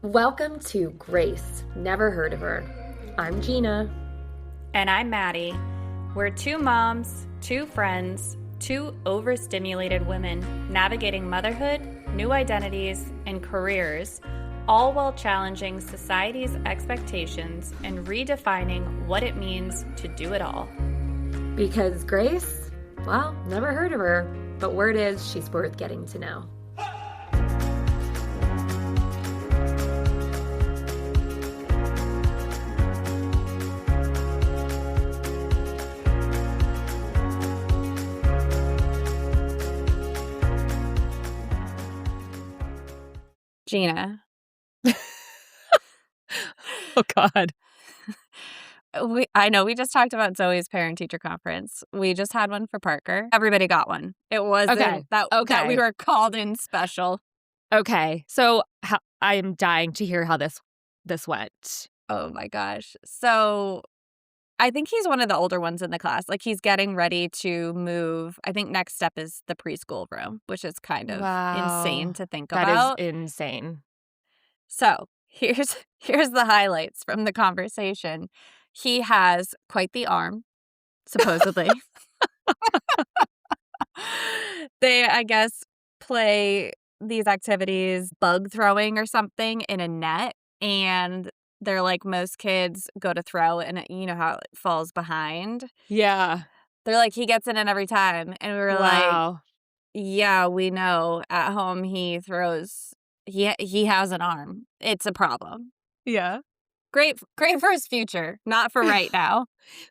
Welcome to Grace. Never heard of her. I'm Gina. And I'm Maddie. We're two moms, two friends, two overstimulated women navigating motherhood, new identities, and careers, all while challenging society's expectations and redefining what it means to do it all. Because Grace, well, never heard of her, but word is she's worth getting to know. Gina. Oh, God. I know we just talked about Zoe's parent-teacher conference. We just had one for Parker. Everybody got one. It wasn't that we were called in special. Okay. So I'm dying to hear how this went. Oh, my gosh. So I think he's one of the older ones in the class. Like, he's getting ready to move. I think next step is the preschool room, which is kind of insane to think about. That is insane. So here's the highlights from the conversation. He has quite the arm, supposedly. They, I guess, play these activities, bug throwing or something, in a net. And they're like, most kids go to throw and you know how it falls behind. Yeah. They're like, he gets it in every time. And we were like, yeah, we know. At home, he throws. He has an arm. It's a problem. Yeah. Great for his future, not for right now.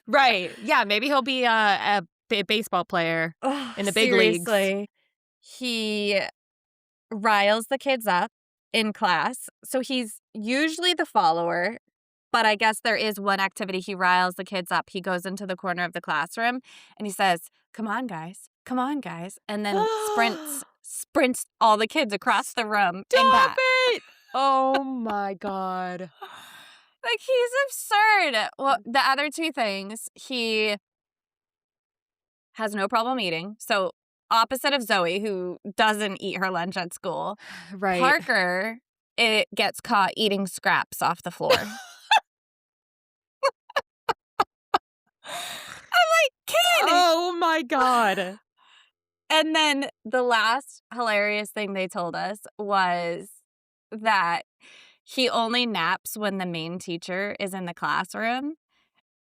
Right. Yeah, maybe he'll be a baseball player in the big leagues. He riles the kids up in class. So he's usually the follower, but I guess there is one activity he riles the kids up. He goes into the corner of the classroom and he says, "Come on, guys. Come on, guys." And then sprints all the kids across the room. Stop it! Oh, my God. Like, he's absurd. Well, the other two things, he has no problem eating. So, opposite of Zoe, who doesn't eat her lunch at school. Right. Parker, it gets caught eating scraps off the floor. I'm like, kid! Oh, my God. And then the last hilarious thing they told us was that he only naps when the main teacher is in the classroom.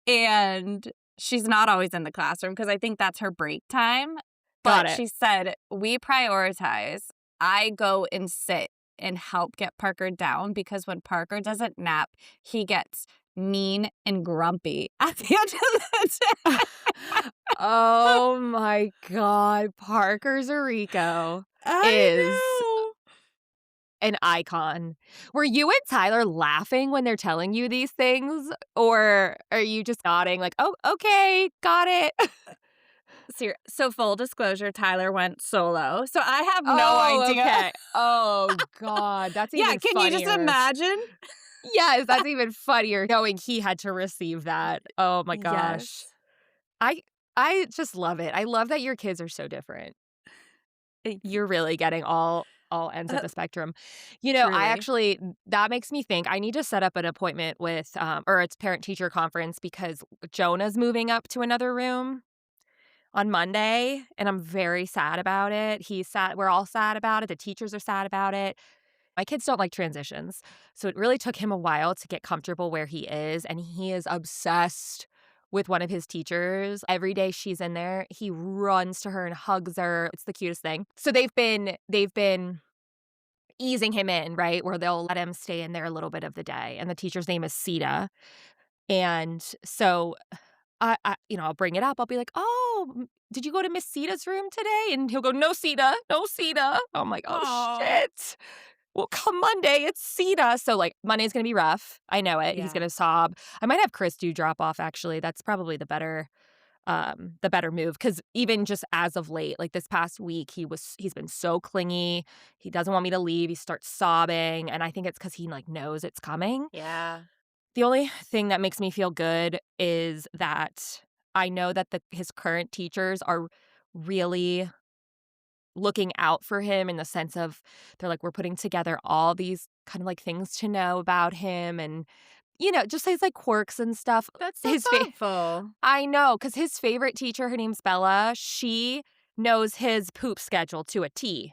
And she's not always in the classroom because I think that's her break time. But she said, we prioritize. I go and sit and help get Parker down because when Parker doesn't nap, he gets mean and grumpy at the end of the day. Oh, my God. Parker Zarico is an icon. Were you and Tyler laughing when they're telling you these things? Or are you just nodding like, oh, okay, got it? So full disclosure, Tyler went solo. So I have no idea. Okay. Oh, God. That's even funnier. Yeah, can you just imagine? Yes, that's even funnier knowing he had to receive that. Oh, my gosh. Yes. I just love it. I love that your kids are so different. You're really getting all ends of the spectrum. You know, Truly. that makes me think I need to set up an appointment with, or it's parent-teacher conference because Jonah's moving up to another room on Monday, and I'm very sad about it. He's sad. We're all sad about it. The teachers are sad about it. My kids don't like transitions, so it really took him a while to get comfortable where he is, and he is obsessed with one of his teachers. Every day she's in there, he runs to her and hugs her. It's the cutest thing. So they've been easing him in, right, where they'll let him stay in there a little bit of the day. And the teacher's name is Sita. And so I'll bring it up. I'll be like, "Oh, did you go to Miss Sita's room today?" And he'll go, "No, Sita, no, Sita." I'm like, "Oh, shit. Well, come Monday, it's Sita." So, like, Monday's going to be rough. I know it. Yeah. He's going to sob. I might have Chris do drop off, actually. That's probably the better move. Because even just as of late, like this past week, he's been so clingy. He doesn't want me to leave. He starts sobbing. And I think it's because he, like, knows it's coming. Yeah. The only thing that makes me feel good is that I know that his current teachers are really looking out for him in the sense of they're like, we're putting together all these kind of like things to know about him and, just his like quirks and stuff. That's so His thoughtful. I know, because his favorite teacher, her name's Bella, she knows his poop schedule to a T.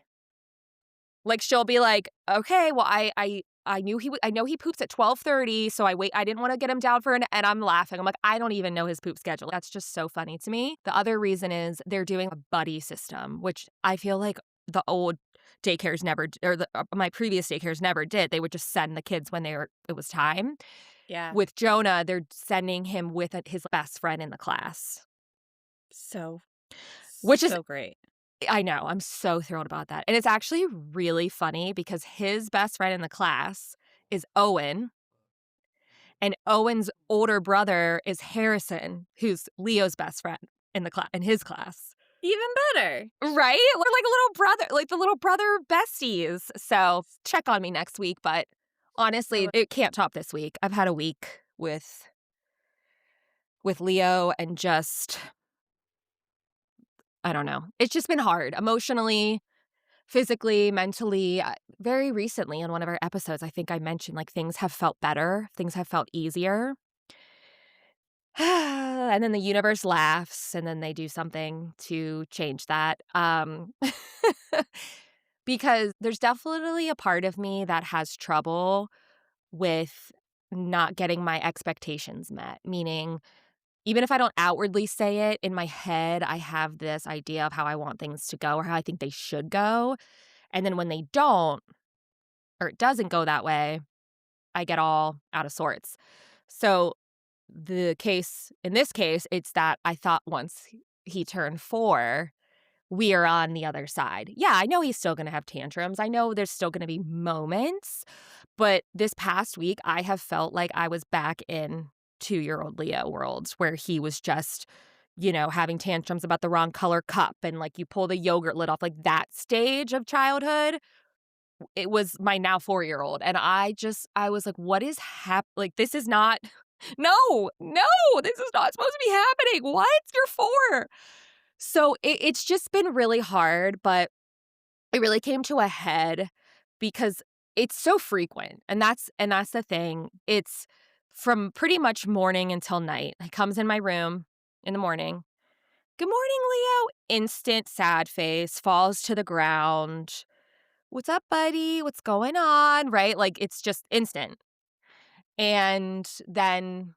Like, she'll be like, "Okay, well, I know he poops at 12:30, so I didn't wanna get him down for and I'm laughing. I'm like, "I don't even know his poop schedule." That's just so funny to me. The other reason is they're doing a buddy system, which I feel like the old daycares never d or my previous daycares never did. They would just send the kids when it was time. Yeah. With Jonah, they're sending him with his best friend in the class, So which is great. I know, I'm so thrilled about that, and it's actually really funny because his best friend in the class is Owen, and Owen's older brother is Harrison, who's Leo's best friend in his class. Even better. Right? We're like a little brother, like the little brother besties. So check on me next week, but honestly, it can't top this week. I've had a week with Leo and just I don't know. It's just been hard emotionally, physically, mentally. Very recently in one of our episodes, I think I mentioned like things have felt better, things have felt easier. And then the universe laughs and then they do something to change that. Because there's definitely a part of me that has trouble with not getting my expectations met, meaning even if I don't outwardly say it, in my head, I have this idea of how I want things to go or how I think they should go. And then when they don't, or it doesn't go that way, I get all out of sorts. So in this case, it's that I thought once he turned 4, we are on the other side. Yeah, I know he's still going to have tantrums. I know there's still going to be moments. But this past week, I have felt like I was back in 2-year-old Leo world where he was just, having tantrums about the wrong color cup and like you pull the yogurt lid off, like that stage of childhood. It was my now 4-year-old. And I was like, what is like, this is not, no, this is not supposed to be happening. What? You're 4. So it's just been really hard, but it really came to a head because it's so frequent. And that's the thing. It's from pretty much morning until night. He comes in my room in the morning. Good morning, Leo. Instant sad face, falls to the ground. What's up, buddy? What's going on? Right? Like it's just instant. And then,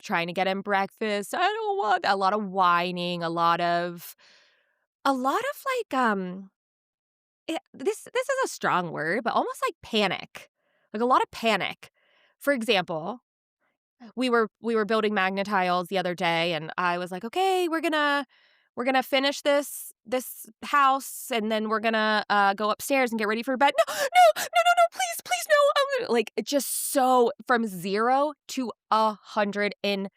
trying to get him breakfast. I don't want a lot of whining, a lot of like this is a strong word, but almost like panic. Like a lot of panic. For example, we were building magnet tiles the other day and I was like, "Okay, we're going to finish this house and then we're going to go upstairs and get ready for bed." No, please no. Like it just so from 0 to 100 in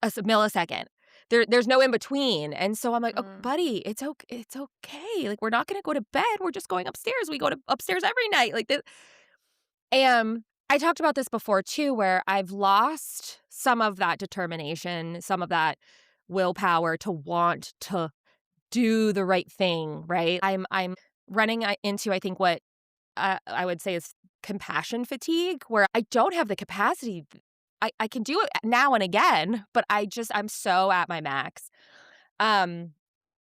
a millisecond. There's no in between. And so I'm like, "Oh, buddy, it's okay. Like we're not going to go to bed. We're just going upstairs. We go to upstairs every night." Like this. And I talked about this before too where I've lost some of that determination, some of that willpower to want to do the right thing, right? I'm running into I think what I would say is compassion fatigue where I don't have the capacity. I can do it now and again, but I'm so at my max.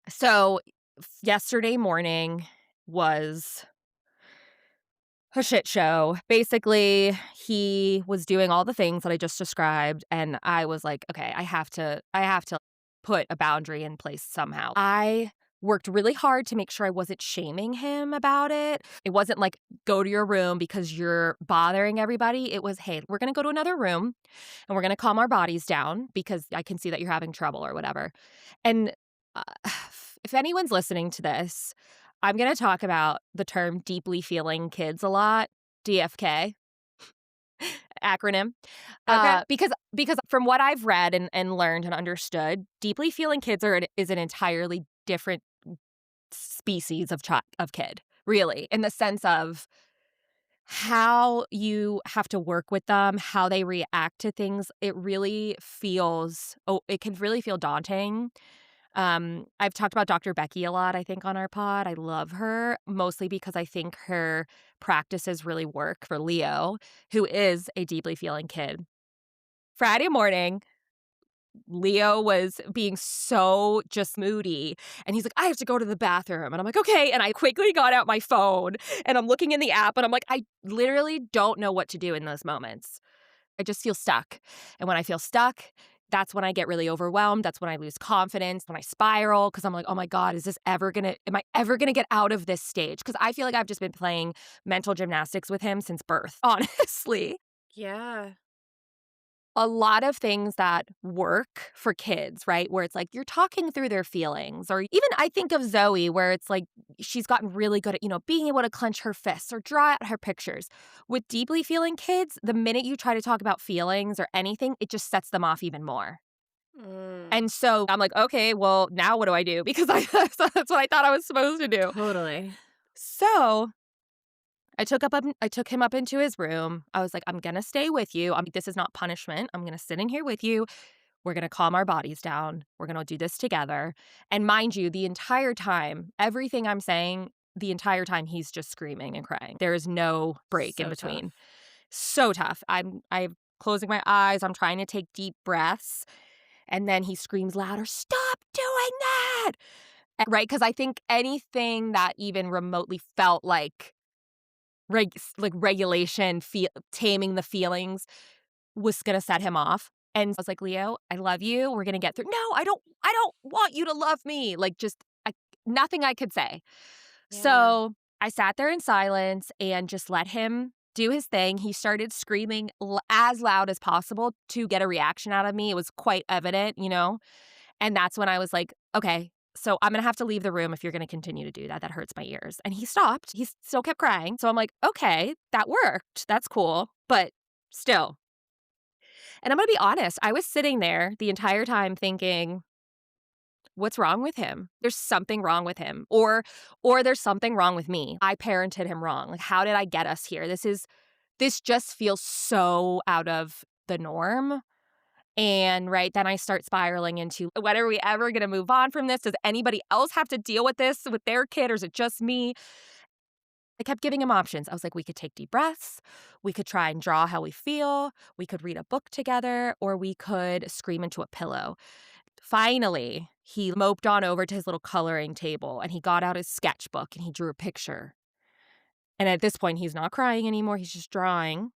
So yesterday morning was a shit show. Basically, he was doing all the things that I just described, and I was like, okay, I have to put a boundary in place somehow. I worked really hard to make sure I wasn't shaming him about it. It wasn't like, go to your room because you're bothering everybody. It was, hey, we're going to go to another room and we're going to calm our bodies down because I can see that you're having trouble or whatever. And uh, if anyone's listening to this, I'm going to talk about the term deeply feeling kids a lot, DFK acronym. Okay. Because from what I've read and learned and understood, deeply feeling kids is an entirely different species of kid, really, in the sense of how you have to work with them, how they react to things. It can really feel daunting. I've talked about Dr. Becky a lot, I think, on our pod. I love her, mostly because I think her practices really work for Leo, who is a deeply feeling kid. Friday morning, Leo was being so just moody, and he's like, "I have to go to the bathroom." And I'm like, "Okay." And I quickly got out my phone, and I'm looking in the app, and I'm like, I literally don't know what to do in those moments. I just feel stuck. And when I feel stuck, that's when I get really overwhelmed. That's when I lose confidence, when I spiral, because I'm like, "Oh my God, am I ever gonna get out of this stage?" Because I feel like I've just been playing mental gymnastics with him since birth, honestly. Yeah. A lot of things that work for kids, right? Where it's like you're talking through their feelings. Or even I think of Zoe, where it's like she's gotten really good at, being able to clench her fists or draw out her pictures. With deeply feeling kids, the minute you try to talk about feelings or anything, it just sets them off even more. Mm. And so I'm like, okay, well, now what do I do? Because that's what I thought I was supposed to do. Totally. So I took him up into his room. I was like, I'm gonna stay with you. This is not punishment. I'm gonna sit in here with you. We're gonna calm our bodies down. We're gonna do this together. And mind you, the entire time, everything I'm saying, the entire time he's just screaming and crying. There is no break in So between. tough. So tough. I'm closing my eyes. I'm trying to take deep breaths. And then he screams louder, "Stop doing that!" Right? Because I think anything that even remotely felt like regulation, taming the feelings was gonna set him off. And I was like, "Leo, I love you. We're gonna get through." "No, I don't want you to love me." Like, just nothing I could say. Yeah. So I sat there in silence and just let him do his thing. He started screaming as loud as possible to get a reaction out of me. It was quite evident. And that's when I was like, okay, so I'm going to have to leave the room if you're going to continue to do that. That hurts my ears. And he stopped. He still kept crying. So I'm like, okay, that worked. That's cool. But still. And I'm going to be honest, I was sitting there the entire time thinking, what's wrong with him? There's something wrong with him. Or there's something wrong with me. I parented him wrong. Like, how did I get us here? This just feels so out of the norm. And right then I start spiraling into, when are we ever going to move on from this? Does anybody else have to deal with this with their kid, or is it just me? I kept giving him options. I was like, we could take deep breaths. We could try and draw how we feel. We could read a book together, or we could scream into a pillow. Finally, he moped on over to his little coloring table and he got out his sketchbook and he drew a picture. And at this point, he's not crying anymore. He's just drawing.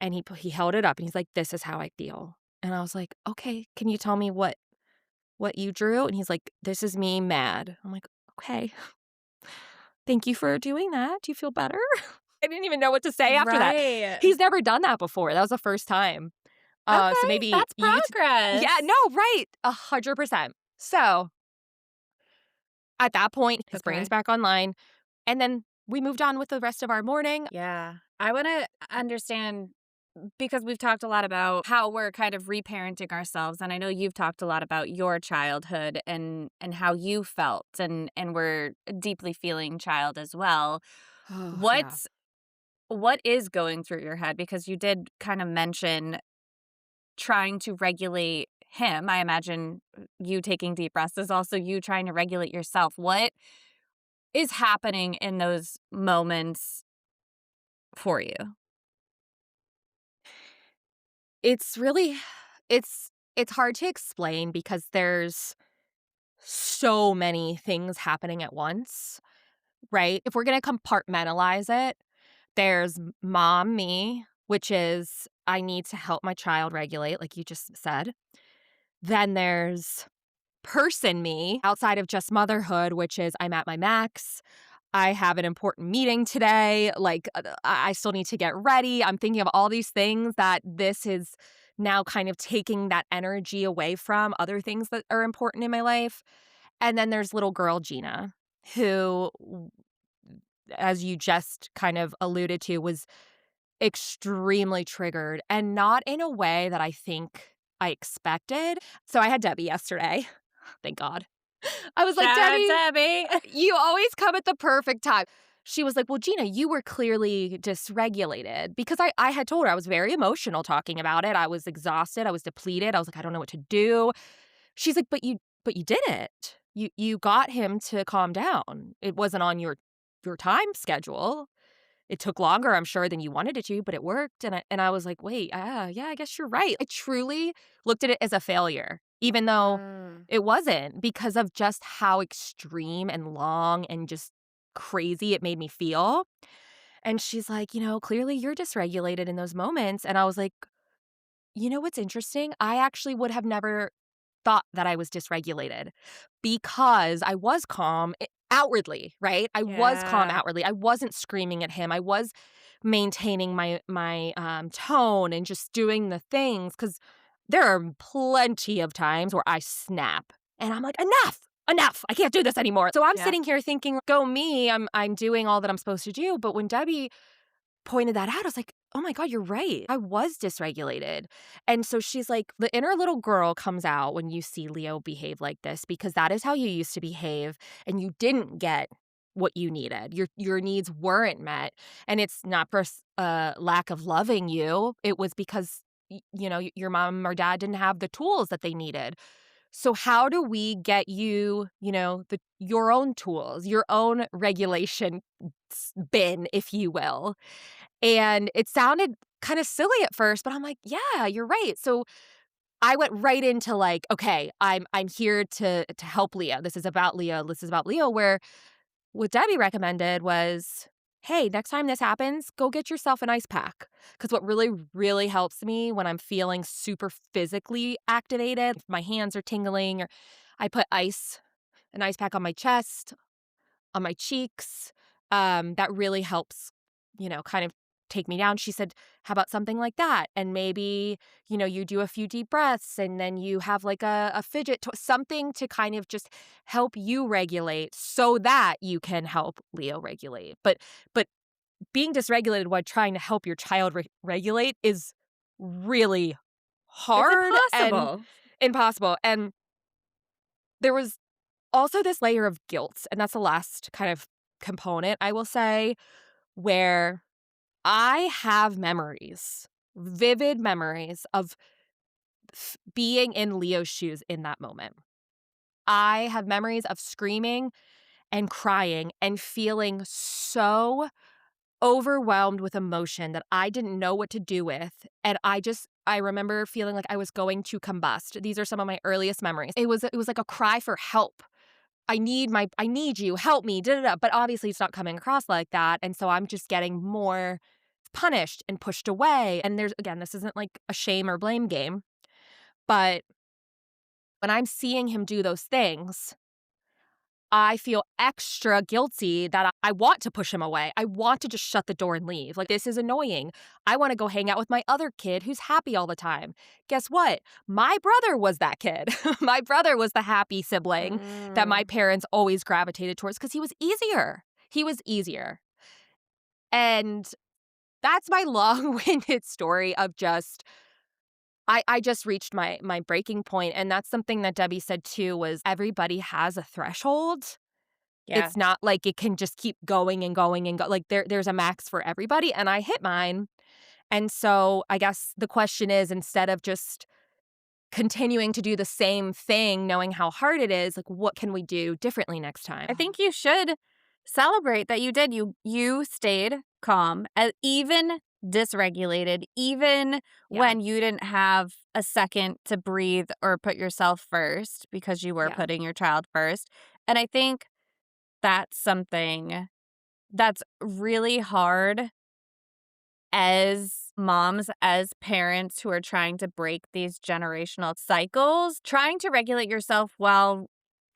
And he held it up and he's like, "This is how I feel." And I was like, "Okay, can you tell me what you drew?" And he's like, "This is me mad." I'm like, "Okay. Thank you for doing that. Do you feel better?" I didn't even know what to say after that. Right. He's never done that before. That was the first time. So Okay, maybe that's progress. yeah, no, right. 100%. So at that point, his Okay. brain's back online. And then we moved on with the rest of our morning. Yeah. I want to understand, because we've talked a lot about how we're kind of reparenting ourselves, and I know you've talked a lot about your childhood and how you felt, and we're a deeply feeling child as well. Oh, yeah. What is going through your head? Because you did kind of mention trying to regulate him. I imagine you taking deep breaths is also you trying to regulate yourself. What is happening in those moments for you? It's really it's hard to explain because there's so many things happening at once, right? If we're going to compartmentalize it, there's mom me, which is I need to help my child regulate, like you just said. Then there's person me outside of just motherhood, which is I'm at my max. I have an important meeting today. Like, I still need to get ready. I'm thinking of all these things that this is now kind of taking that energy away from other things that are important in my life. And then there's little girl Gina, who, as you just kind of alluded to, was extremely triggered and not in a way that I think I expected. So I had Debbie yesterday. Thank God. I was like, Shout out Debbie, Debbie. you always come at the perfect time. She was like, well, Gina, you were clearly dysregulated, because I had told her I was very emotional talking about it. I was exhausted. I was depleted. I was like, I don't know what to do. She's like, but but you did it. You got him to calm down. It wasn't on your time schedule. It took longer, I'm sure, than you wanted it to, but it worked, and I was like, "Wait, yeah, I guess you're right." I truly looked at it as a failure, even though Mm. it wasn't, because of just how extreme and long and just crazy it made me feel, and she's like, "Clearly you're dysregulated in those moments," and I was like, "You know what's interesting? I actually would have never thought that I was dysregulated because I was calm outwardly, right? I was calm Yeah. outwardly. I wasn't screaming at him. I was maintaining my tone and just doing the things because there are plenty of times where I snap and I'm like, enough. I can't do this anymore. So I'm Yeah. sitting here thinking, go me. I'm doing all that I'm supposed to do. But when Debbie pointed that out, I was like, "Oh my god, you're right. I was dysregulated." And so she's like, "The inner little girl comes out when you see Leo behave like this because that is how you used to behave and you didn't get what you needed. Your needs weren't met, and it's not for lack of loving you. It was because your mom or dad didn't have the tools that they needed. So how do we get you, your own tools, your own regulation bin, if you will?" And it sounded kind of silly at first, but I'm like, "Yeah, you're right." So I went right into like, "Okay, I'm here to help Leo. This is about Leo. This is about Leo." Where what Debbie recommended was, "Hey, next time this happens, go get yourself an ice pack." Because what really, really helps me when I'm feeling super physically activated, if my hands are tingling, or I put an ice pack on my chest, on my cheeks. That really helps, kind of take me down. She said, how about something like that? And maybe, you do a few deep breaths and then you have like a fidget, something to kind of just help you regulate so that you can help Leo regulate. But being dysregulated while trying to help your child regulate is really It's hard and impossible. impossible. And there was also this layer of guilt. And that's the last kind of component, I will say, where I have memories, vivid memories of being in Leo's shoes in that moment. I have memories of screaming and crying and feeling so overwhelmed with emotion that I didn't know what to do with. And I remember feeling like I was going to combust. These are some of my earliest memories. It was like a cry for help. I need you, help me, da da da. But obviously it's not coming across like that. And so I'm just getting more punished and pushed away. And this isn't like a shame or blame game, but when I'm seeing him do those things, I feel extra guilty that I want to push him away. I want to just shut the door and leave. Like, this is annoying. I want to go hang out with my other kid who's happy all the time. Guess what? My brother was that kid. My brother was the happy sibling that my Mm. parents always gravitated towards because he was easier. He was easier. And that's my long-winded story of just I just reached my breaking point, and that's something that Debbie said too was everybody has a threshold. Yeah. It's not like it can just keep going and going and go like, there's a max for everybody, and I hit mine. And so, I guess the question is, instead of just continuing to do the same thing knowing how hard it is, like, what can we do differently next I time? think you should celebrate that you did. You stayed calm, even dysregulated, even Yeah, when you didn't have a second to breathe or put yourself first because you were yeah, putting your child first. And I think that's something that's really hard as moms, as parents who are trying to break these generational cycles, trying to regulate yourself while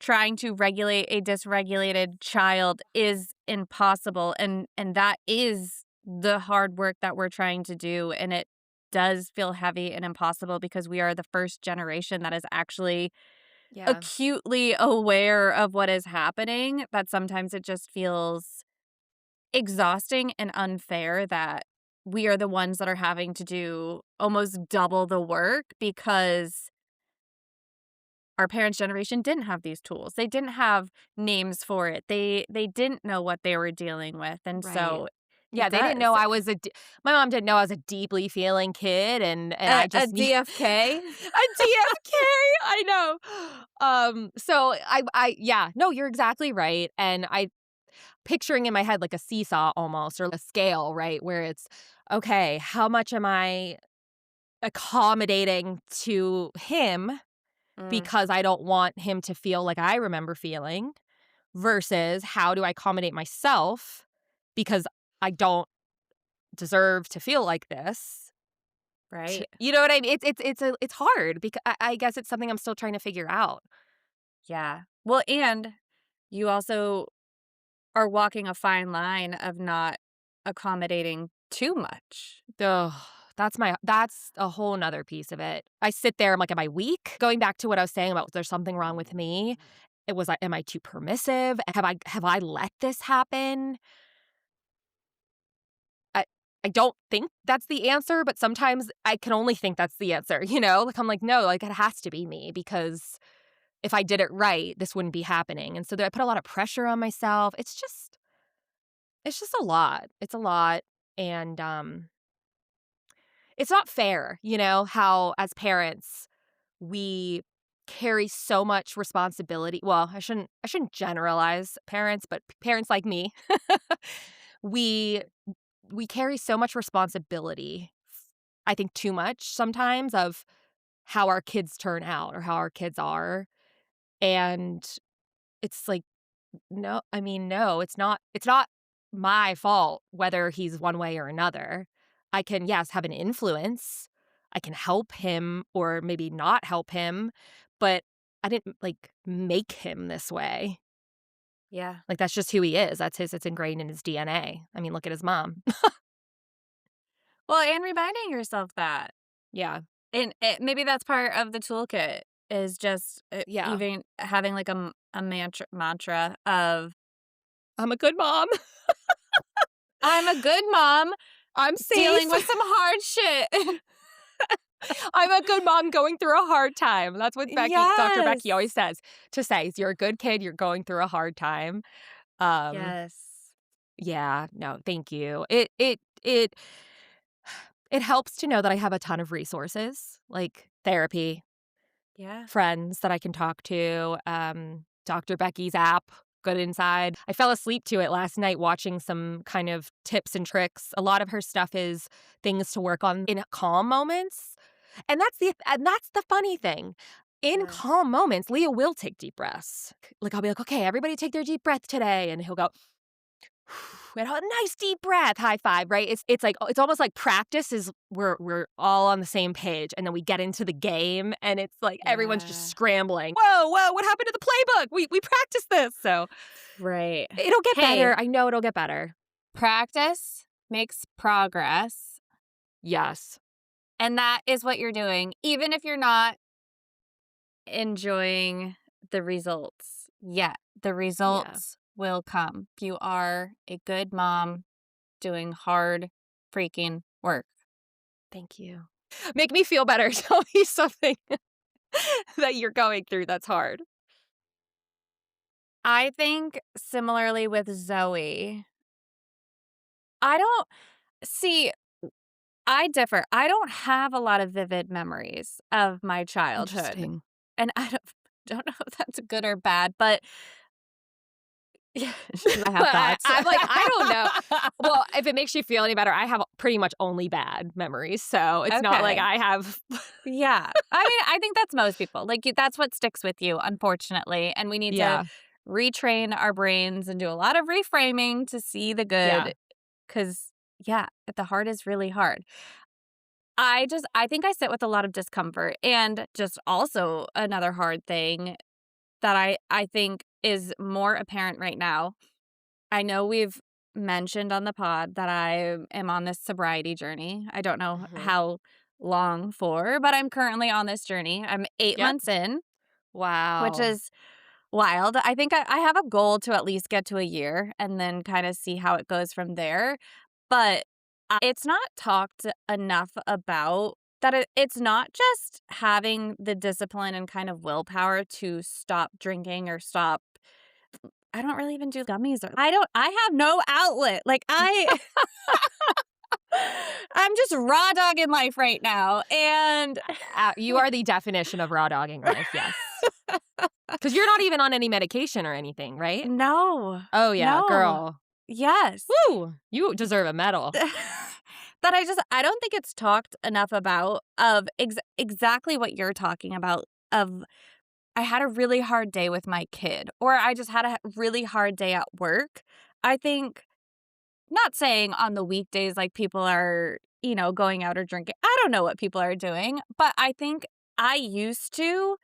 trying to regulate a dysregulated child is impossible. And that is the hard work that we're trying to do. And it does feel heavy and impossible because we are the first generation that is actually yeah, acutely aware of what is happening, that sometimes it just feels exhausting and unfair that we are the ones that are having to do almost double the work because our parents' generation didn't have these tools. They didn't have names for it. They didn't know what they were dealing with. And right. so Yeah, they didn't does. know I was my mom didn't know I was a deeply feeling kid, and I A just need DFK? a DFK. I know. So yeah, no, you're exactly right, and I picturing in my head like a seesaw almost, or a scale, right, where it's okay, how much am I accommodating to him Mm, because I don't want him to feel like I remember feeling, versus how do I accommodate myself because I don't deserve to feel like this. right. You know what I mean? It's hard because I guess it's something I'm still trying to figure out. Yeah. Well, and you also are walking a fine line of not accommodating too much. Ugh, that's a whole nother piece of it. I sit there, I'm like, am I weak? Going back to what I was saying about there's something wrong with me. It was like, am I too permissive? Have I let this happen? I I don't think that's the answer, but sometimes I can only think that's the answer, you know? Like I'm like, no, like it has to be me because if I did it right, this wouldn't be happening. And so I put a lot of pressure on myself. It's just a lot. It's a lot. And it's not fair, you know, how as parents we carry so much responsibility. Well, I shouldn't generalize parents, but parents like me, we we carry so much responsibility. I think too much sometimes of how our kids turn out or how our kids are. And it's like, no, I mean, no, it's not my fault whether he's one way or another. I can, yes, have an influence. I can help him or maybe not help him, but I didn't like make him this way. Yeah. Like that's just who he is. It's ingrained in his DNA. I mean, look at his mom. Well, and reminding yourself that. Yeah. And maybe that's part of the toolkit is just Yeah. even having like a mantra of I'm a good mom. I'm a good mom I'm dealing safe. with some hard shit. I'm a good mom going through a hard time. That's what Dr. Yes. Becky always says to say, you're a good kid, you're going through a hard time. Um, Yes. yeah, no, thank you. It helps to know that I have a ton of resources, like therapy, Yeah. friends that I can talk to, Dr. Becky's app, Good Inside. I fell asleep to it last night watching some kind of tips and tricks. A lot of her stuff is things to work on in calm moments. And that's the funny thing. In Yeah. calm moments, Leah will take deep breaths. Like I'll be like, okay, everybody take their deep breath today. And he'll go, and a nice deep breath, high five, right? It's like it's almost like practice is we're all on the same page, and then we get into the game, and it's like everyone's just Yeah. scrambling. Whoa, what happened to the playbook? We practiced this, so Right. it'll get better. Hey, I know it'll get better. practice makes progress. Yes. And that is what you're doing, even if you're not enjoying the results yet. The Yeah. results will come. You are a good mom doing hard freaking work. Thank you. Make me feel better. Tell me something that you're going through that's hard. I think similarly with Zoe, I don't see, I differ. I don't have a lot of vivid memories of my childhood. Interesting. And I don't know if that's good or bad, but yeah, I have thoughts. I'm like, I don't know. Well, if it makes you feel any better, I have pretty much only bad memories. So it's not like Okay. I have. Yeah. I mean, I think that's most people. Like, that's what sticks with you, unfortunately. And we need to Yeah. retrain our brains and do a lot of reframing to see the Yeah. good. Because, yeah, the hard is really hard. I think I sit with a lot of discomfort. And just also another hard thing that I think is more apparent right now. I know we've mentioned on the pod that I am on this sobriety journey. I don't know Mhm. how long for, but I'm currently on this journey. I'm 8 Yep. months in, which Wow. is wild. I think I have a goal to at least get to a year and then kind of see how it goes from there. But it's not talked enough about that it's not just having the discipline and kind of willpower to stop drinking or stop I don't really even do gummies. I have no outlet. Like, I'm just raw dogging life right now. And You are the definition of raw dogging life, yes. Because you're not even on any medication or anything, right? no, Oh, yeah, no, girl. yes. Woo! You deserve a medal. That I don't think it's talked enough about of exactly what you're talking about of I had a really hard day with my kid, or I just had a really hard day at work. I think, not saying on the weekdays, like, people are, going out or drinking. I don't know what people are doing, but I think I used to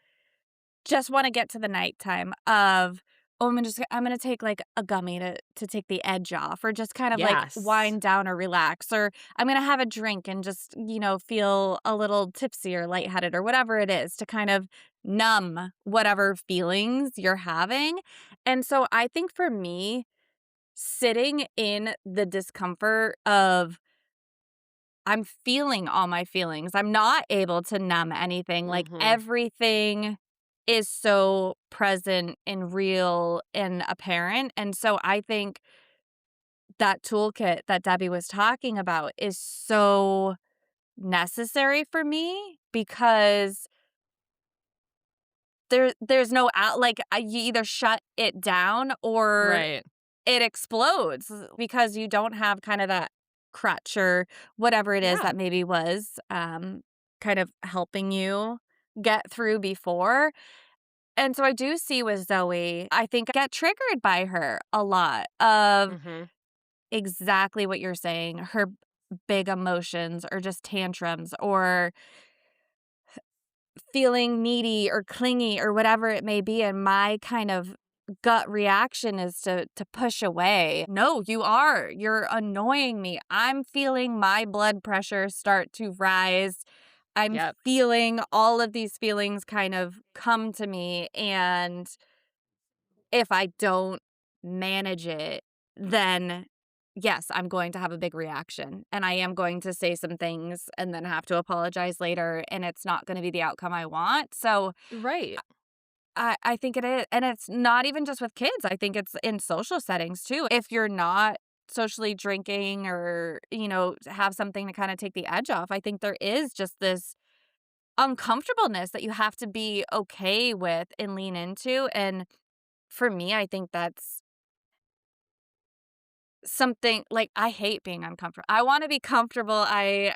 just wanna get to the nighttime of, "Oh, I'm gonna take, like, a gummy to take the edge off," or just kind of, like, Yes. wind down or relax, or I'm gonna have a drink and just, feel a little tipsy or lightheaded or whatever it is to kind of numb whatever feelings you're having. And so I think for me, sitting in the discomfort of I'm feeling all my feelings. I'm not able to numb anything. Like, Mhm. everything is so present and real and apparent. And so I think that toolkit that Debbie was talking about is so necessary for me because there's no out, like, you either shut it down or Right. it explodes because you don't have kind of that crutch or whatever it is Yeah. that maybe was, kind of helping you get through before. And so I do see with Zoe, I think I get triggered by her a lot of Mhm. exactly what you're saying, her big emotions or just tantrums or feeling needy or clingy or whatever it may be, and my kind of gut reaction is to push away. "No, you are. You're annoying me. I'm feeling my blood pressure start to rise. I'm Yep. feeling all of these feelings kind of come to me, and if I don't manage it, then yes, I'm going to have a big reaction, and I am going to say some things and then have to apologize later, and it's not gonna be the outcome I want." So, Right. I think it is, and it's not even just with kids, I think it's in social settings too. If you're not socially drinking or, have something to kinda take the edge off, I think there is just this uncomfortableness that you have to be okay with and lean into, and for me, I think that's something like, I hate being uncomfortable. I wanna be comfortable, I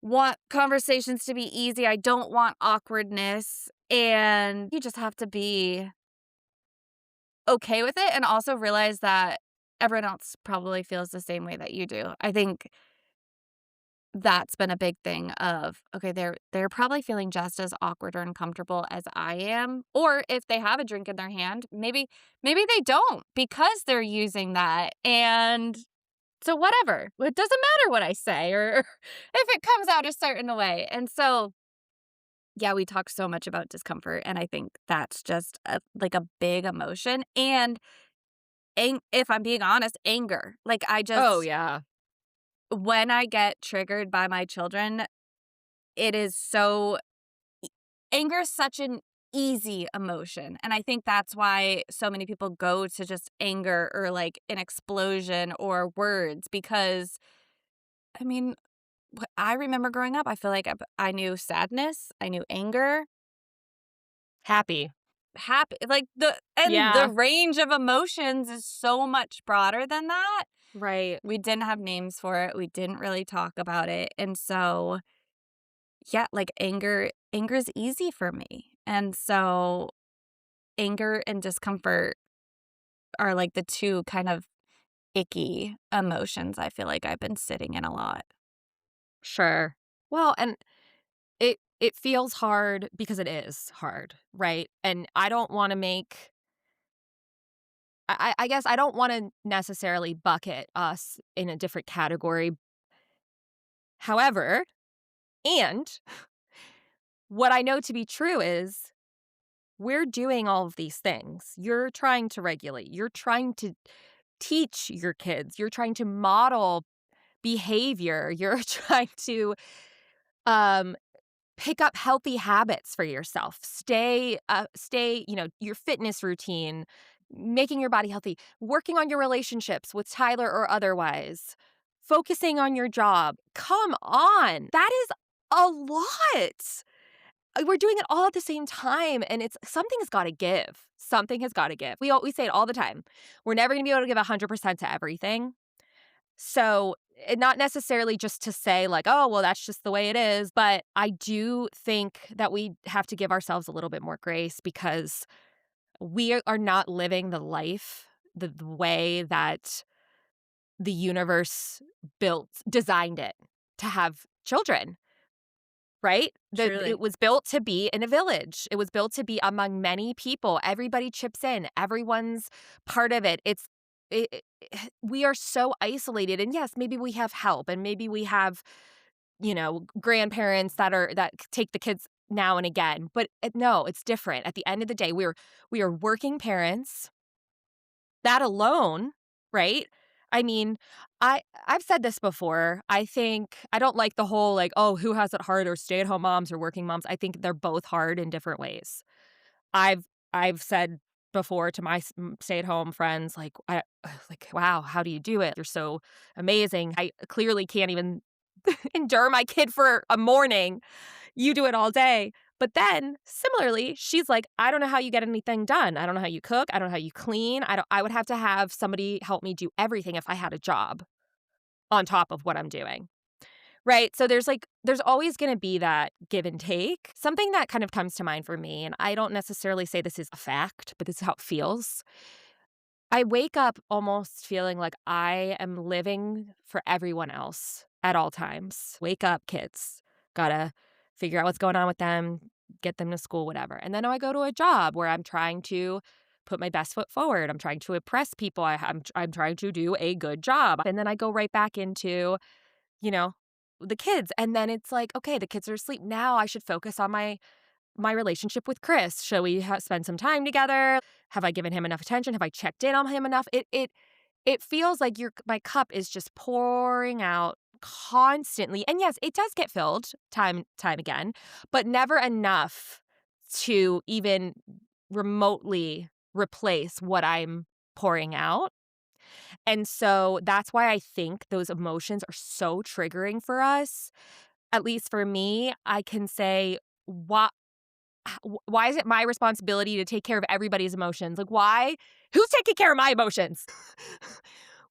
want conversations to be easy, I don't want awkwardness, and you just have to be okay with it and also realize that everyone else probably feels the same way that you do. I think that's been a big thing of, okay, they're probably feeling just as awkward or uncomfortable as I am, or if they have a drink in their hand, maybe they don't because they're using that, and so whatever. It doesn't matter what I say or if it comes out a certain way. And so, yeah, we talk so much about discomfort, and I think that's just like a big emotion. And if I'm being honest, anger. Like, Oh, yeah. when I get triggered by my children, it is so, anger is such an easy emotion. And I think that's why so many people go to just anger or like an explosion or words because, I mean, I remember growing up, I feel like I knew sadness, I knew anger, Happy. happy, like the Yeah. range of emotions is so much broader than that. Right. We didn't have names for it. We didn't really talk about it. And so, yeah, like anger is easy for me. And so anger and discomfort are like the two kind of icky emotions I feel like I've been sitting in a lot. Sure. Well, and it feels hard because it is hard, right? And I don't wanna make I guess I don't wanna necessarily bucket us in a different category. However, and what I know to be true is we're doing all of these things. You're trying to regulate. You're trying to teach your kids. You're trying to model behavior. You're trying to um pick up healthy habits for yourself. Stay, your fitness routine, making your body healthy, working on your relationships with Tyler or otherwise, focusing on your job. Come on. That is a lot. We're doing it all at the same time, and it's something has got to give. Something has got to give. We say it all the time. We're never going to be able to give 100% to everything. So, not necessarily just to say like, oh, well, that's just the way it is. But I do think that we have to give ourselves a little bit more grace because we are not living the life the way that the universe designed it to have children. Right? Truly. It was built to be in a village. It was built to be among many people. Everybody chips in. Everyone's part of it. We are so isolated. And yes, maybe we have help and maybe we have, grandparents that take the kids now and again. But no, it's different. At the end of the day, we are working parents. That alone, right? I mean, I've said this before. I think I don't like the whole like, oh, who has it harder, stay-at-home moms or working moms? I think they're both hard in different ways. I've said before to my stay-at-home friends, like, wow, how do you do it? You're so amazing. I clearly can't even endure my kid for a morning. You do it all day. But then, similarly, she's like, I don't know how you get anything done. I don't know how you cook. I don't know how you clean. I would have to have somebody help me do everything if I had a job on top of what I'm doing. Right? So there's always going to be that give and take. Something that kind of comes to mind for me, and I don't necessarily say this is a fact, but this is how it feels. I wake up almost feeling like I am living for everyone else at all times. Wake up, kids. Gotta figure out what's going on with them, get them to school, whatever. And then I go to a job where I'm trying to put my best foot forward. I'm trying to impress people. I'm trying to do a good job. And then I go right back into, the kids. And then it's like, okay, the kids are asleep. Now I should focus on my relationship with Chris. Shall we spend some time together? Have I given him enough attention? Have I checked in on him enough? It feels like my cup is just pouring out constantly. And yes, it does get filled time again, but never enough to even remotely replace what I'm pouring out. And so that's why I think those emotions are so triggering for us. At least for me, I can say, why is it my responsibility to take care of everybody's emotions? Like, why? Who's taking care of my emotions?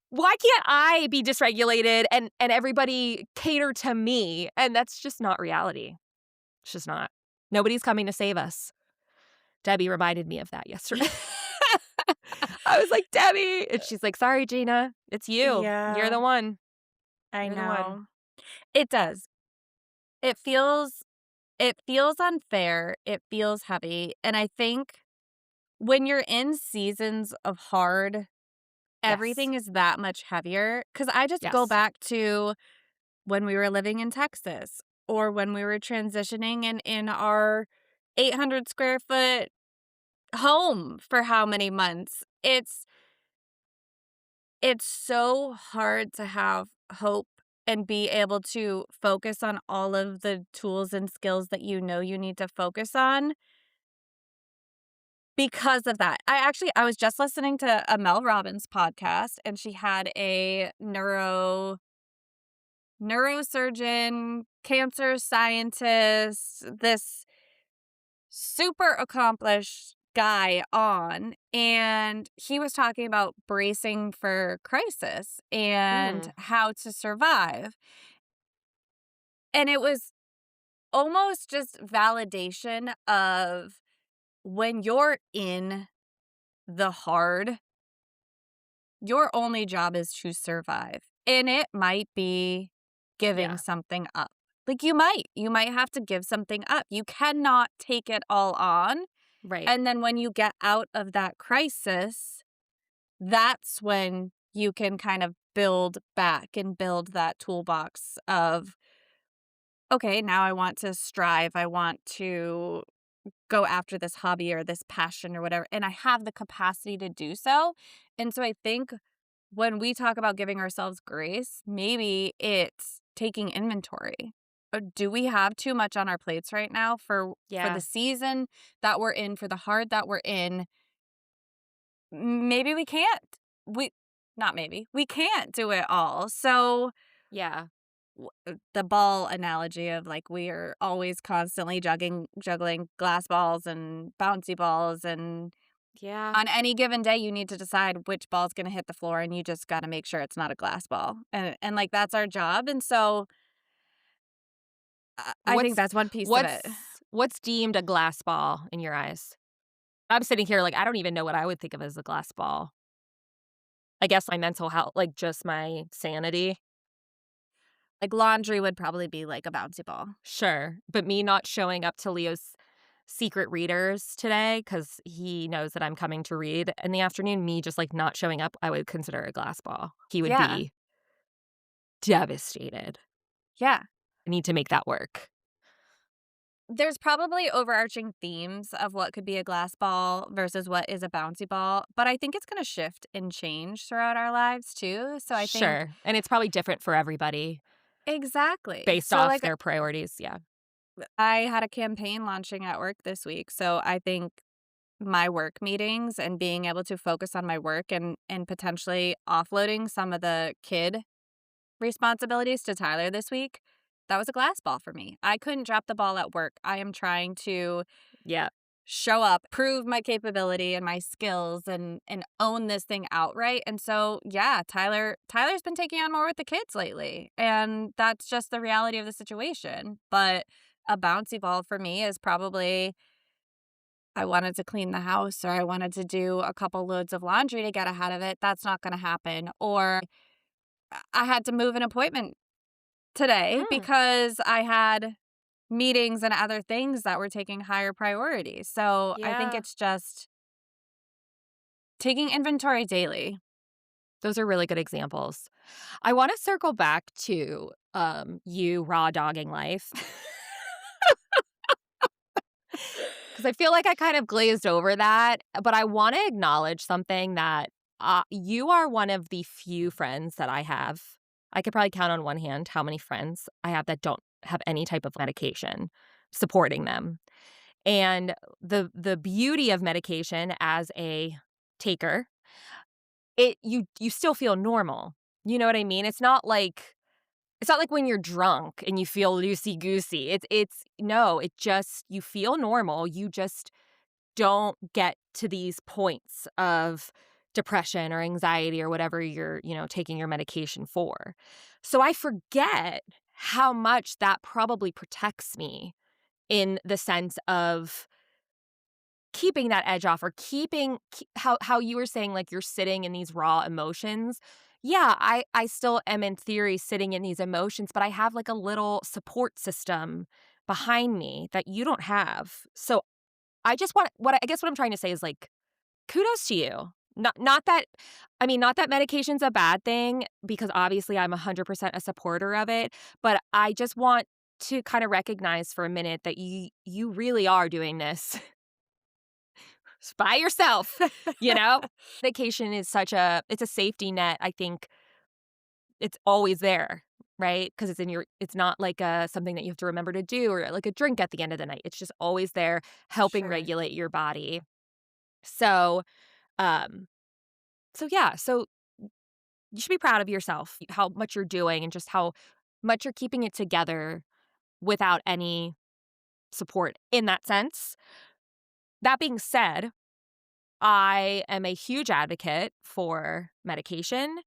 Why can't I be dysregulated and everybody cater to me? And that's just not reality. It's just not. Nobody's coming to save us. Debbie reminded me of that yesterday. I was like, Debbie. And she's like, sorry, Gina. It's you. Yeah. You're the one. I You're the know. one. It does. It feels unfair. It feels heavy. And I think when you're in seasons of hard, everything is that much heavier. Because I just go Yes. back to when we were living in Texas or when we were transitioning in our 800 square foot home for how many months. It's so hard to have hope and be able to focus on all of the tools and skills that you know you need to focus on because of that. I was just listening to a Mel Robbins podcast, and she had a neurosurgeon, cancer scientist, this super accomplished guy on, and he was talking about bracing for crisis and how to survive. And it was almost just validation of when you're in the hard, your only job is to survive. And it might be giving Yeah. something up. Like you might have to give something up. You cannot take it all on. Right. And then when you get out of that crisis, that's when you can kind of build back and build that toolbox of, okay, now I want to strive. I want to go after this hobby or this passion or whatever. And I have the capacity to do so. And so I think when we talk about giving ourselves grace, maybe it's taking inventory. Do we have too much on our plates right now for Yeah. the season that we're in, for the hard that we're in? maybe we can't. We not maybe. We can't do it all. So Yeah. the ball analogy of like we are always constantly juggling glass balls and bouncy balls, and Yeah. on any given day you need to decide which ball's going to hit the floor, and you just got to make sure it's not a glass ball, and like that's our job. And so I think What's that's one piece of it. what's deemed a glass ball in your eyes? I'm sitting here like I don't even know what I would think of as a glass ball. I guess my mental health, like just my sanity. Like laundry would probably be like a bouncy ball. Sure. But me not showing up to Leo's secret readers today because he knows that I'm coming to read in the afternoon, me just like not showing up, I would consider a glass ball. He would Yeah. be devastated. Yeah. I need to make that work. There's probably overarching themes of what could be a glass ball versus what is a bouncy ball, but I think it's going to shift and change throughout our lives too. So I think Sure. And it's probably different for everybody exactly. based So off like their priorities. Yeah. I had a campaign launching at work this week, so I think my work meetings and being able to focus on my work and potentially offloading some of the kid responsibilities to Tyler this week, that was a glass ball for me. I couldn't drop the ball at work. I am trying to Yeah. show up, prove my capability and my skills and own this thing outright. And so, yeah, Tyler's been taking on more with the kids lately, and that's just the reality of the situation. But a bouncy ball for me is probably I wanted to clean the house or I wanted to do a couple loads of laundry to get ahead of it. That's not going to happen. Or I had to move an appointment today Mm, because I had meetings and other things that were taking higher priority. So I think yeah. it's just taking inventory daily. Those are really good examples. I want to circle back to you raw dogging life. Because I feel like I kind of glazed over that, but I want to acknowledge something that you are one of the few friends that I have. I could probably count on one hand how many friends I have that don't have any type of medication supporting them. And the beauty of medication as a taker, you still feel normal. You know what I mean? It's not like when you're drunk and you feel loosey goosey. It's no, it just you feel normal. You just don't get to these points of depression or anxiety or whatever you're, taking your medication for. So I forget how much that probably protects me in the sense of keeping that edge off or how you were saying like you're sitting in these raw emotions. Yeah, I still am in theory sitting in these emotions, but I have like a little support system behind me that you don't have. So I just want what I'm trying to say is like kudos to you. Not that medication's a bad thing because obviously I'm 100% a supporter of it, but I just want to kind of recognize for a minute that you really are doing this by yourself, you know? Medication is it's a safety net. I think it's always there, right? Because it's not like something that you have to remember to do or like a drink at the end of the night. It's just always there helping Sure. regulate your body. So, um, so you should be proud of yourself, how much you're doing and just how much you're keeping it together without any support in that sense. That being said, I am a huge advocate for medication.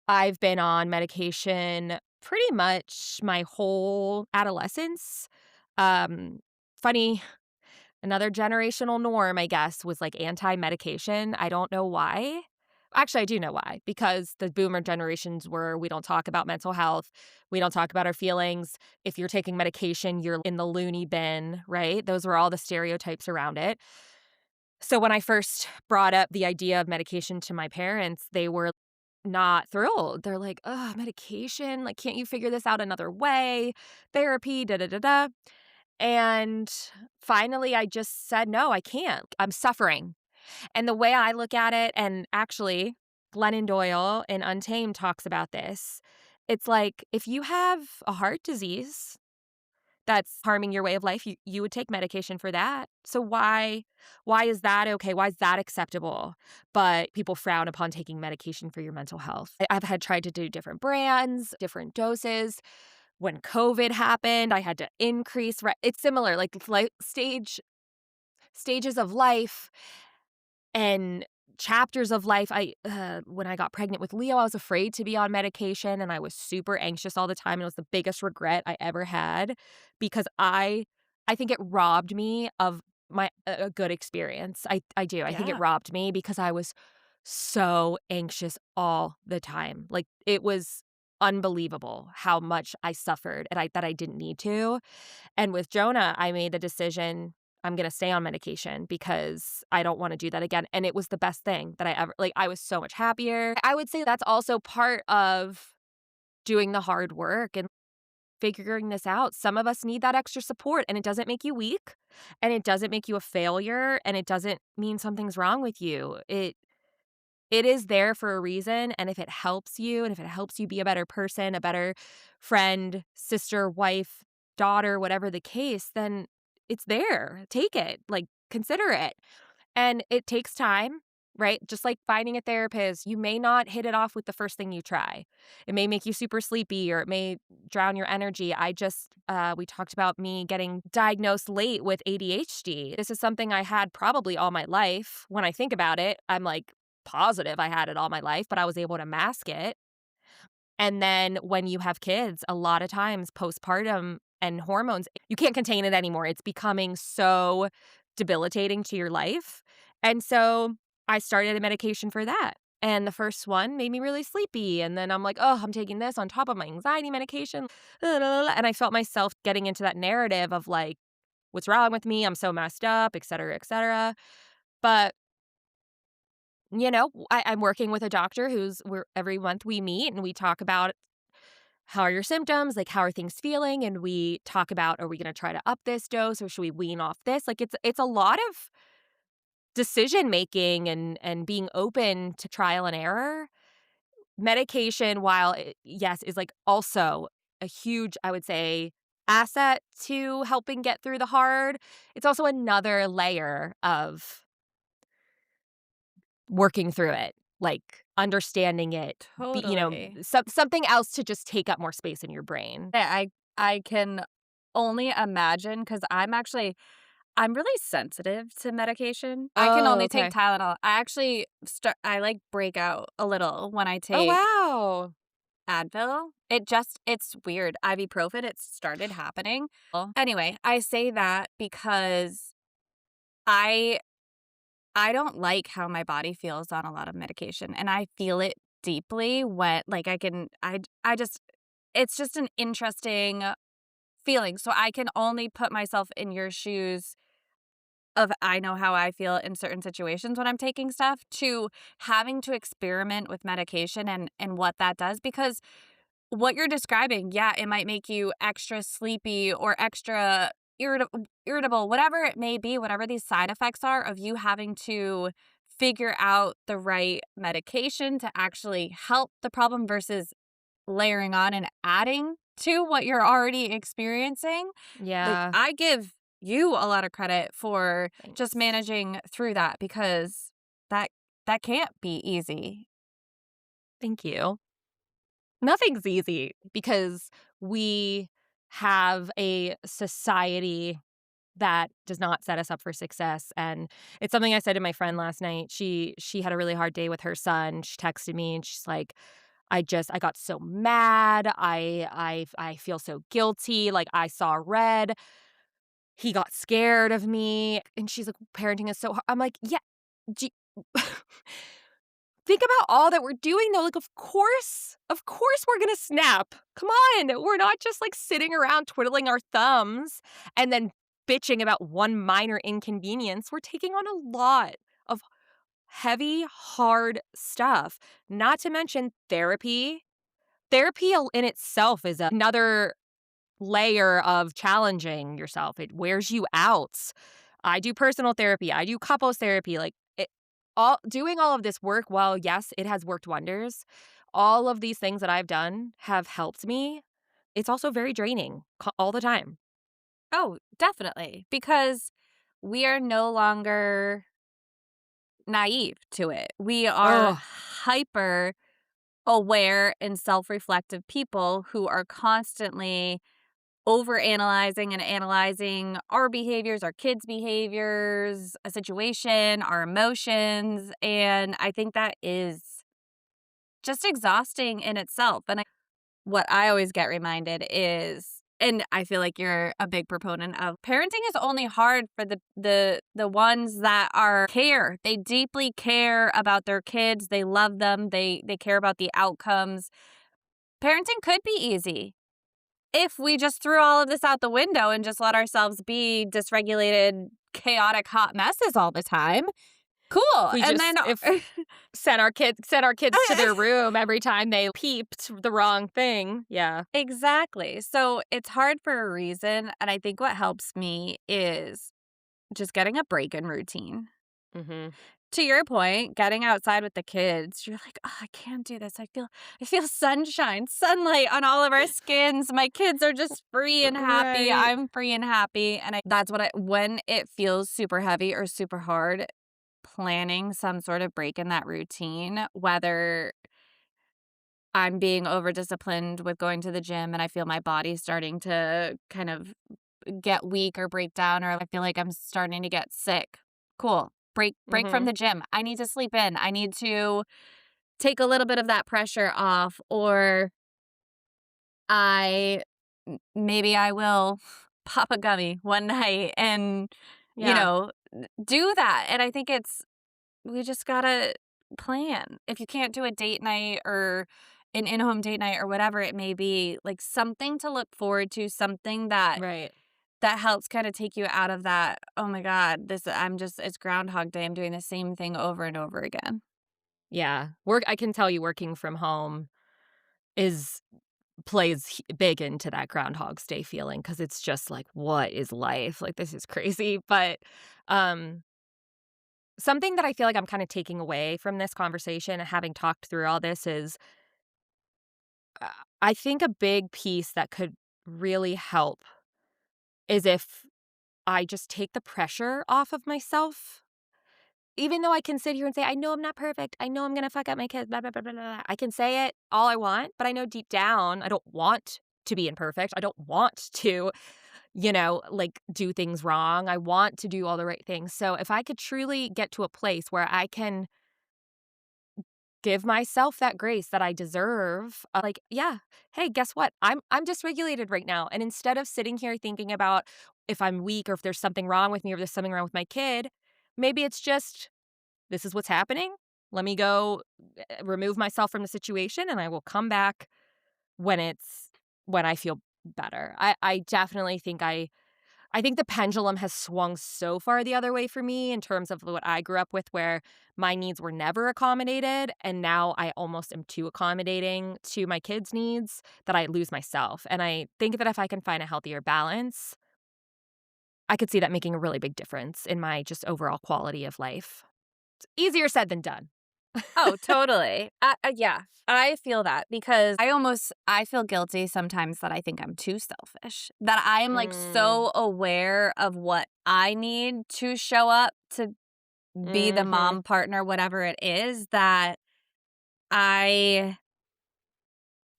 I've been on medication pretty much my whole adolescence. Um, funny, another generational norm, I guess, was like anti-medication. I don't know why. Actually, I do know why, because the boomer generations were we don't talk about mental health. We don't talk about our feelings. If you're taking medication, you're in the loony bin, right? Those were all the stereotypes around it. So when I first brought up the idea of medication to my parents, they were not thrilled. They're like, "Ugh, medication? Like, can't you figure this out another way? Therapy, da da da da." And finally, I just said, "No, I can't. I'm suffering." And the way I look at it, and actually, Glennon Doyle in Untamed talks about this. It's like if you have a heart disease, that's harming your way of life, you would take medication for that. So why is that okay? Why is that acceptable? But people frown upon taking medication for your mental health. I've had tried to do different brands, different doses. When COVID happened, I had to increase. It's similar, like stages of life and chapters of life. When I got pregnant with Leo, I was afraid to be on medication, and I was super anxious all the time. And it was the biggest regret I ever had because I think it robbed me of my a good experience. I do. I think it Yeah. robbed me because I was so anxious all the time. Like, it was unbelievable how much I suffered and that I didn't need to. And with Jonah, I made the decision I'm going to stay on medication because I don't want to do that again. And it was the best thing that I ever, like, I was so much happier. I would say that's also part of doing the hard work and figuring this out. Some of us need that extra support, and it doesn't make you weak, and it doesn't make you a failure, and it doesn't mean something's wrong with you. It is there for a reason, and if it helps you, and if it helps you be a better person, a better friend, sister, wife, daughter, whatever the case, then it's there. Take it. Like, consider it. And it takes time, right? Just like finding a therapist, you may not hit it off with the first thing you try. It may make you super sleepy or it may drown your energy. We talked about me getting diagnosed late with ADHD. This is something I had probably all my life. When I think about it, I'm like positive I had it all my life, but I was able to mask it. And then when you have kids, a lot of times postpartum and hormones, you can't contain it anymore. It's becoming so debilitating to your life. And so I started a medication for that. And the first one made me really sleepy. And then I'm like, oh, I'm taking this on top of my anxiety medication. And I felt myself getting into that narrative of like, what's wrong with me? I'm so messed up, et cetera, et cetera. But I'm working with a doctor every month we meet and we talk about how are your symptoms, like how are things feeling, and we talk about are we going to try to up this dose or should we wean off this? Like it's a lot of decision making and being open to trial and error. Medication, while yes, is like also a huge, I would say, asset to helping get through the hard. It's also another layer of working through it, like understanding it, Totally. something else to just take up more space in your brain. I can only imagine because I'm really sensitive to medication. I can Oh, only take okay. Tylenol. I actually I like break out a little when I Oh, take wow. Advil. It's weird. Ibuprofen, it started happening. Well, anyway, I say that because I I don't like how my body feels on a lot of medication, and I feel it deeply when like I just it's just an interesting feeling. So I can only put myself in your shoes of I know how I feel in certain situations when I'm taking stuff to having to experiment with medication and what that does because what you're describing, yeah, it might make you extra sleepy or extra irritable, whatever it may be, whatever these side effects are of you having to figure out the right medication to actually help the problem versus layering on and adding to what you're already experiencing. Like, Yeah. I give you a lot of credit for just Thanks. managing through that because that that can't be easy. Thank you. Nothing's easy because we have a society that does not set us up for success, and it's something I said to my friend last night. She had a really hard day with her son. She texted me and she's like, I got so mad. I feel so guilty. Like I saw red. He got scared of me." And she's like, "Parenting is so hard." I'm like, "Yeah, gee think about all that we're doing though. Like, of course we're gonna snap. Come on. We're not just like sitting around twiddling our thumbs and then bitching about one minor inconvenience. We're taking on a lot of heavy, hard stuff, not to mention therapy. Therapy in itself is another layer of challenging yourself. It wears you out. I do personal therapy. I do couples therapy. Like all doing all of this work, while yes, it has worked wonders. All of these things that I've done have helped me. It's also very draining all the time. Oh, definitely. Because we are no longer naive to it. We are Oh, hyper aware and self-reflective people who are constantly overanalyzing and analyzing our behaviors, our kids' behaviors, a situation, our emotions, and I think that is just exhausting in itself. And what I always get reminded is, and I feel like you're a big proponent of, parenting is only hard for the ones that are care. They deeply care about their kids. They love them. They care about the outcomes. Parenting could be easy if we just threw all of this out the window and just let ourselves be dysregulated, chaotic, hot messes all the time. Cool. And then if sent our kids to their room every time they peeped the wrong thing. Yeah. exactly. So it's hard for a reason. And I think what helps me is just getting a break in routine. Mhm. To your point, getting outside with the kids, you're like, oh, I can't do this. I feel sunshine, sunlight on all of our skins. My kids are just free and happy. Right. I'm free and happy. And that's what when it feels super heavy or super hard, planning some sort of break in that routine, whether I'm being over disciplined with going to the gym and I feel my body starting to kind of get weak or break down, or I feel like I'm starting to get sick. Cool. Break from Mhm. the gym. I need to sleep in. I need to take a little bit of that pressure off, or maybe I will pop a gummy one night and you Yeah. know do that. And I think we just got to plan. If you can't do a date night or an in-home date night or whatever it may be, like something to look forward to, something Right. that helps kind of take you out of that, "Oh my god, it's Groundhog Day, I'm doing the same thing over and over again." Yeah. I can tell you working from home is plays big into that Groundhog's Day feeling because it's just like, what is life? Like, this is crazy. But um, something that I feel like I'm kind of taking away from this conversation and having talked through all this is uh, I think a big piece that could really help is if I just take the pressure off of myself. Even though I can sit here and say, I know I'm not perfect. I know I'm going to fuck up my kids, blah, blah, blah, blah, blah. I can say it all I want, but I know deep down I don't want to be imperfect. I don't want to, like do things wrong. I want to do all the right things. So if I could truly get to a place where I can give myself that grace that I deserve, like, yeah, hey, guess what? I'm dysregulated right now. And instead of sitting here thinking about if I'm weak or if there's something wrong with me or if there's something wrong with my kid, maybe it's just this is what's happening. Let me go remove myself from the situation and I will come back when I feel better. I definitely think I think the pendulum has swung so far the other way for me in terms of what I grew up with where my needs were never accommodated and now I almost am too accommodating to my kids' needs that I lose myself. And I think that if I can find a healthier balance, I could see that making a really big difference in my just overall quality of life. It's easier said than done. Oh, totally. Yeah, I feel that because I feel guilty sometimes that I think I'm too selfish, that I'm like Mm. so aware of what I need to show up to be the Mhm. mom, partner, whatever it is, that I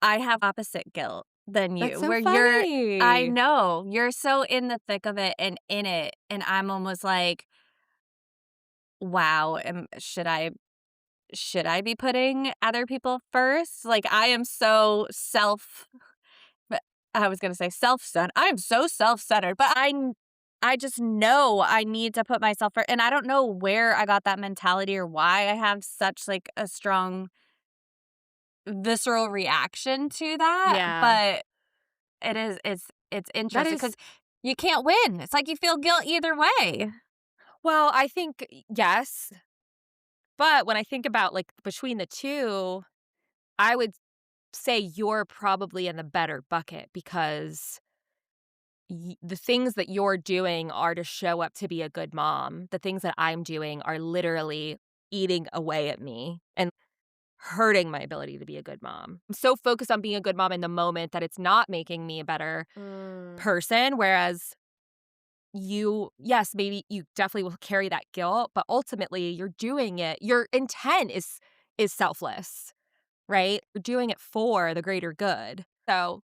I have opposite guilt than That's you, so where I funny. know, you're so in the thick of it and in it, and I'm almost like, "Wow, should I be putting other people first?" Like, I am so but I was gonna say self-centered. I am so self-centered, but I just know I need to put myself first, and I don't know where I got that mentality or why I have such, like, a strong visceral reaction to that, Yeah. but it's That interesting is because you can't win. It's like you feel guilt either way. well, I think yes, but when I think about, like, between the 2, I would say you're probably in the better bucket because the things that you're doing are to show up to be a good mom. The things that I'm doing are literally eating away at me and hurting my ability to be a good mom. I'm so focused on being a good mom in the moment that it's not making me a better Mm. person, whereas yes, maybe you definitely will carry that guilt, but ultimately you're doing it. Your intent is selfless, right? You're doing it for the greater good. So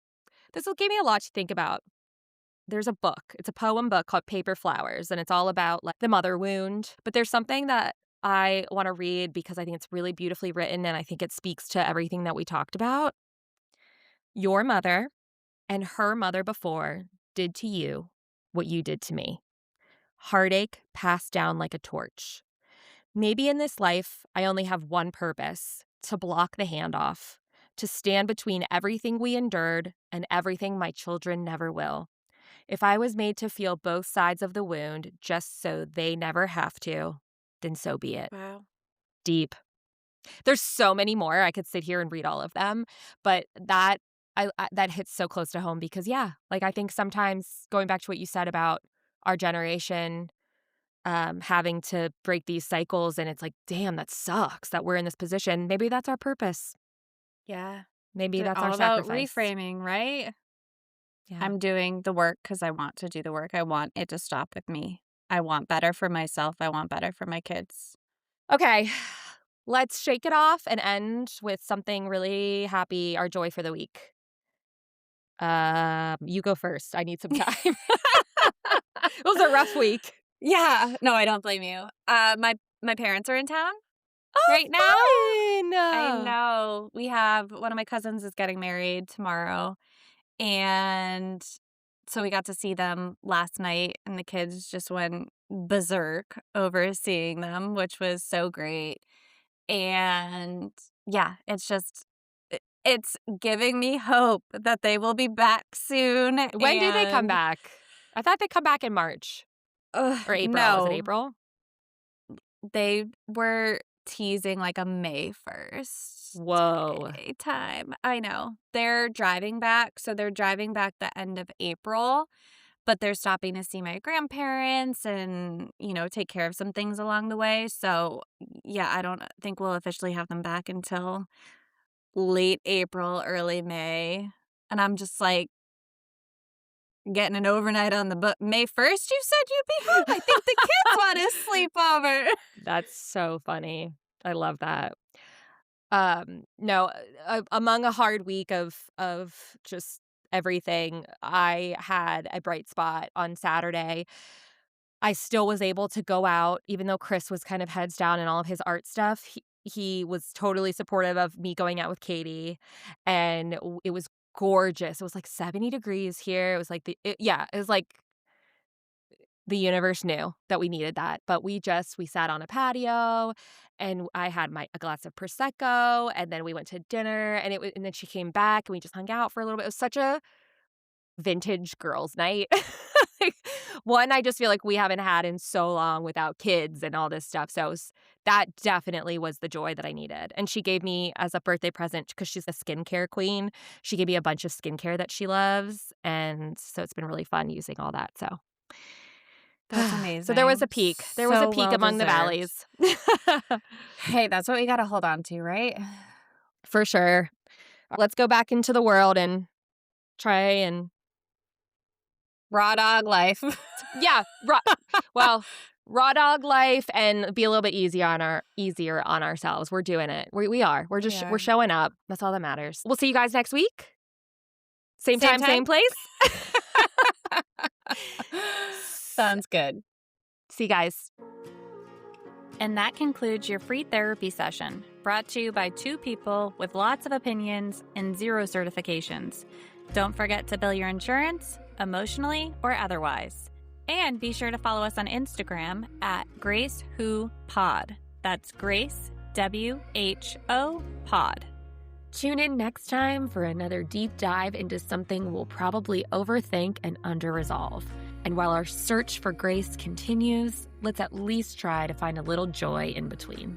this will give me a lot to think about. There's a book. It's a poem book called Paper Flowers, and it's all about like the mother wound. But there's something that I want to read because I think it's really beautifully written, and I think it speaks to everything that we talked about. Your mother and her mother before did to you what you did to me. Heartache passed down like a torch. Maybe in this life, I only have one purpose: to block the handoff, to stand between everything we endured and everything my children never will. If I was made to feel both sides of the wound just so they never have to, then so be it. Wow. Deep. There's so many more. I could sit here and read all of them, but that that hits so close to home because like I think sometimes going back to what you said about our generation having to break these cycles, and it's like, damn, that sucks that we're in this position. Maybe that's our purpose. Yeah. Maybe They're that's all our about sacrifice. reframing, right? Yeah. I'm doing the work because I want to do the work. I want it to stop with me. I want better for myself. I want better for my kids. Okay, let's shake it off and end with something really happy, our joy for the week. You go first. I need some time. It was a rough week. Yeah. No, I don't blame you. My parents are in town right now. Fun! I know. We have one of my cousins is getting married tomorrow. And so we got to see them last night, and the kids just went berserk over seeing them, which was so great. And it's giving me hope that they will be back soon. When do they come And back? I thought they come back in March or April. Is it no, April? they were teasing like a May 1st Whoa. time. I know. They're driving back. So they're driving back the end of April, but they're stopping to see my grandparents and, take care of some things along the way. So, I don't think we'll officially have them back until late April, early May. And I'm just like getting an overnight on the book. May 1st, you said you'd be home. I think the kids want to sleep over. That's so funny. I love that. No, among a hard week of just everything, I had a bright spot on Saturday. I still was able to go out, even though Chris was kind of heads down in all of his art stuff. He was totally supportive of me going out with Katie, and it was gorgeous. It was like 70 degrees here. It was like it was like the universe knew that we needed that. But we sat on a patio, and I had a glass of Prosecco, and then we went to dinner, and then she came back, and we just hung out for a little bit. It was such a vintage girls' night. One, I just feel like we haven't had in so long without kids and all this stuff. So that definitely was the joy that I needed. And she gave me as a birthday present, because she's a skincare queen, she gave me a bunch of skincare that she loves. And so it's been really fun using all that. So That's amazing. So there was a peak. There was a peak among the valleys. Hey, that's what we got to hold on to, right? For sure. Let's go back into the world and try and raw dog life. Raw dog life, and be a little bit easier on ourselves. We're doing it. We are. We're showing up. That's all that matters. We'll see you guys next week. Same time, same place. Sounds good. See you guys. And that concludes your free therapy session, brought to you by two people with lots of opinions and 0 certifications. Don't forget to bill your insurance, emotionally or otherwise. And be sure to follow us on Instagram at GraceWhoPod. That's Grace, WHO Pod. Tune in next time for another deep dive into something we'll probably overthink and under-resolve. And while our search for grace continues, let's at least try to find a little joy in between.